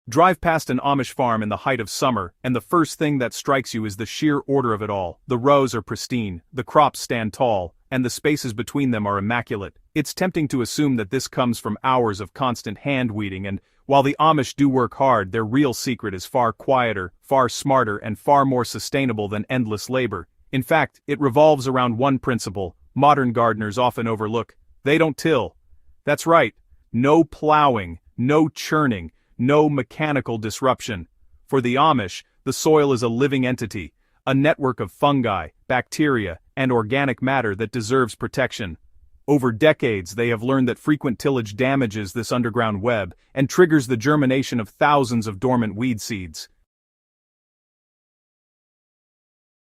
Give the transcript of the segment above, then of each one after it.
Drive past an Amish farm in the height of summer, and the first thing that strikes you is the sheer order of it all. The rows are pristine, the crops stand tall, and the spaces between them are immaculate. It's tempting to assume that this comes from hours of constant hand-weeding, and while the Amish do work hard, their real secret is far quieter, far smarter, and far more sustainable than endless labor. In fact, it revolves around one principle modern gardeners often overlook: they don't till. That's right, no plowing, no churning, no mechanical disruption. For the Amish, the soil is a living entity, a network of fungi, bacteria, and organic matter that deserves protection. Over decades, they have learned that frequent tillage damages this underground web and triggers the germination of thousands of dormant weed seeds.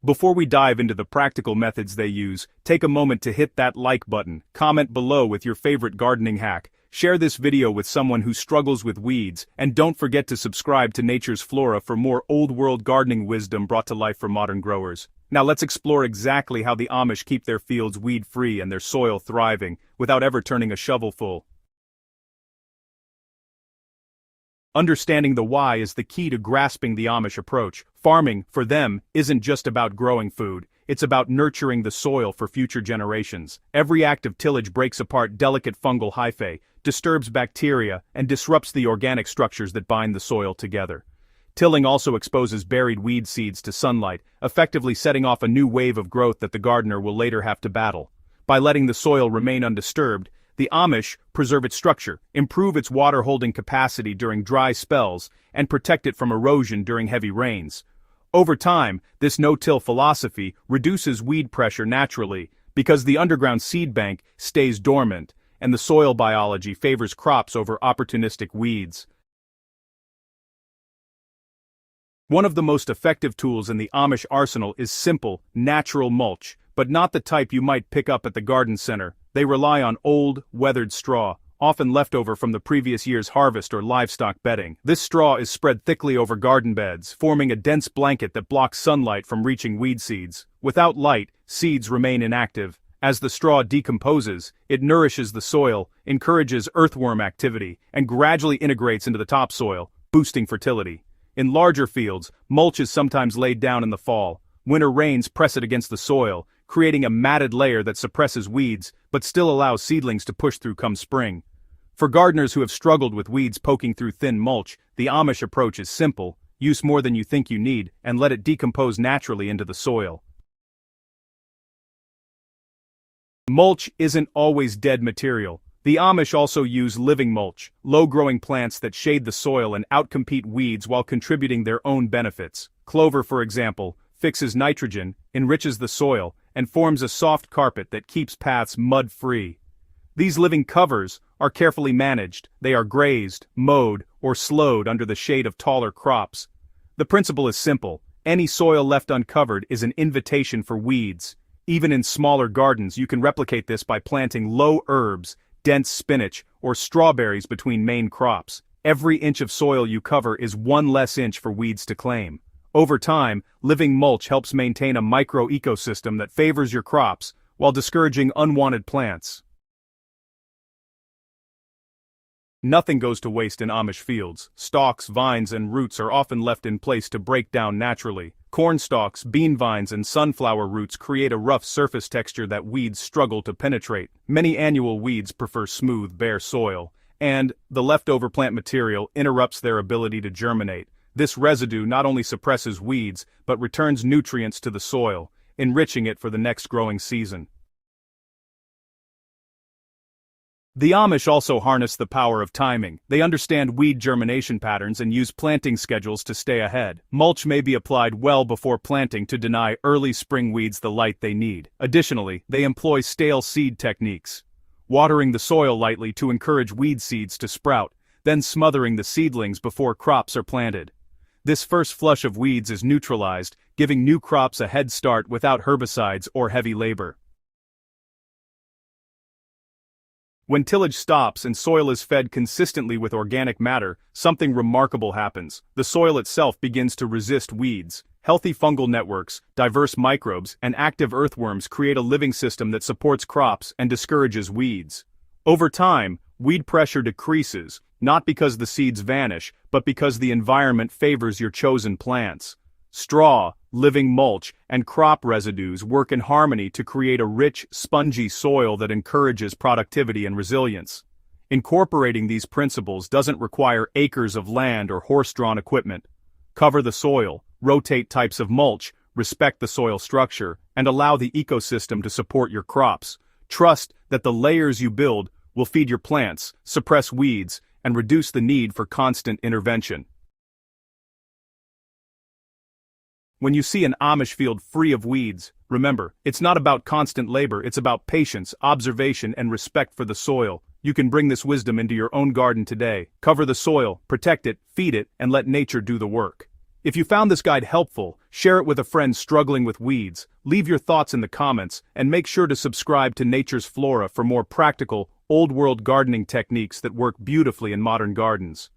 Before we dive into the practical methods they use, take a moment to hit that like button, comment below with your favorite gardening hack, share this video with someone who struggles with weeds, and don't forget to subscribe to Nature's Flora for more old-world gardening wisdom brought to life for modern growers. Now let's explore exactly how the Amish keep their fields weed-free and their soil thriving, without ever turning a shovelful. Understanding the why is the key to grasping the Amish approach. Farming, for them, isn't just about growing food, it's about nurturing the soil for future generations. Every act of tillage breaks apart delicate fungal hyphae, disturbs bacteria, and disrupts the organic structures that bind the soil together. Tilling also exposes buried weed seeds to sunlight, effectively setting off a new wave of growth that the gardener will later have to battle. By letting the soil remain undisturbed, the Amish preserve its structure, improve its water-holding capacity during dry spells, and protect it from erosion during heavy rains. Over time, this no-till philosophy reduces weed pressure naturally, because the underground seed bank stays dormant, and the soil biology favors crops over opportunistic weeds. One of the most effective tools in the Amish arsenal is simple, natural mulch, but not the type you might pick up at the garden center. They rely on old, weathered straw, often leftover from the previous year's harvest or livestock bedding. This straw is spread thickly over garden beds, forming a dense blanket that blocks sunlight from reaching weed seeds. Without light, seeds remain inactive. As the straw decomposes, it nourishes the soil, encourages earthworm activity, and gradually integrates into the topsoil, boosting fertility. In larger fields, mulch is sometimes laid down in the fall. Winter rains press it against the soil, creating a matted layer that suppresses weeds, but still allows seedlings to push through come spring. For gardeners who have struggled with weeds poking through thin mulch, the Amish approach is simple: use more than you think you need, and let it decompose naturally into the soil. Mulch isn't always dead material. The Amish also use living mulch, low-growing plants that shade the soil and outcompete weeds while contributing their own benefits. Clover, for example, fixes nitrogen, enriches the soil, and forms a soft carpet that keeps paths mud-free. These living covers are carefully managed. They are grazed, mowed, or slowed under the shade of taller crops. The principle is simple: any soil left uncovered is an invitation for weeds. Even in smaller gardens, you can replicate this by planting low herbs, dense spinach, or strawberries between main crops. Every inch of soil you cover is one less inch for weeds to claim. Over time, living mulch helps maintain a micro-ecosystem that favors your crops, while discouraging unwanted plants. Nothing goes to waste in Amish fields. Stalks, vines, and roots are often left in place to break down naturally. Corn stalks, bean vines, and sunflower roots create a rough surface texture that weeds struggle to penetrate. Many annual weeds prefer smooth, bare soil, and the leftover plant material interrupts their ability to germinate. This residue not only suppresses weeds, but returns nutrients to the soil, enriching it for the next growing season. The Amish also harness the power of timing. They understand weed germination patterns and use planting schedules to stay ahead. Mulch may be applied well before planting to deny early spring weeds the light they need. Additionally, they employ stale seed techniques, watering the soil lightly to encourage weed seeds to sprout, then smothering the seedlings before crops are planted. This first flush of weeds is neutralized, giving new crops a head start without herbicides or heavy labor. When tillage stops and soil is fed consistently with organic matter, something remarkable happens. The soil itself begins to resist weeds. Healthy fungal networks, diverse microbes, and active earthworms create a living system that supports crops and discourages weeds. Over time, weed pressure decreases, not because the seeds vanish, but because the environment favors your chosen plants. Straw, living mulch, and crop residues work in harmony to create a rich, spongy soil that encourages productivity and resilience. Incorporating these principles doesn't require acres of land or horse-drawn equipment. Cover the soil, rotate types of mulch, respect the soil structure, and allow the ecosystem to support your crops. Trust that the layers you build will feed your plants, suppress weeds, and reduce the need for constant intervention. When you see an Amish field free of weeds, remember, it's not about constant labor, it's about patience, observation, and respect for the soil. You can bring this wisdom into your own garden today. Cover the soil, protect it, feed it, and let nature do the work. If you found this guide helpful, share it with a friend struggling with weeds, leave your thoughts in the comments, and make sure to subscribe to Nature's Flora for more practical, old-world gardening techniques that work beautifully in modern gardens.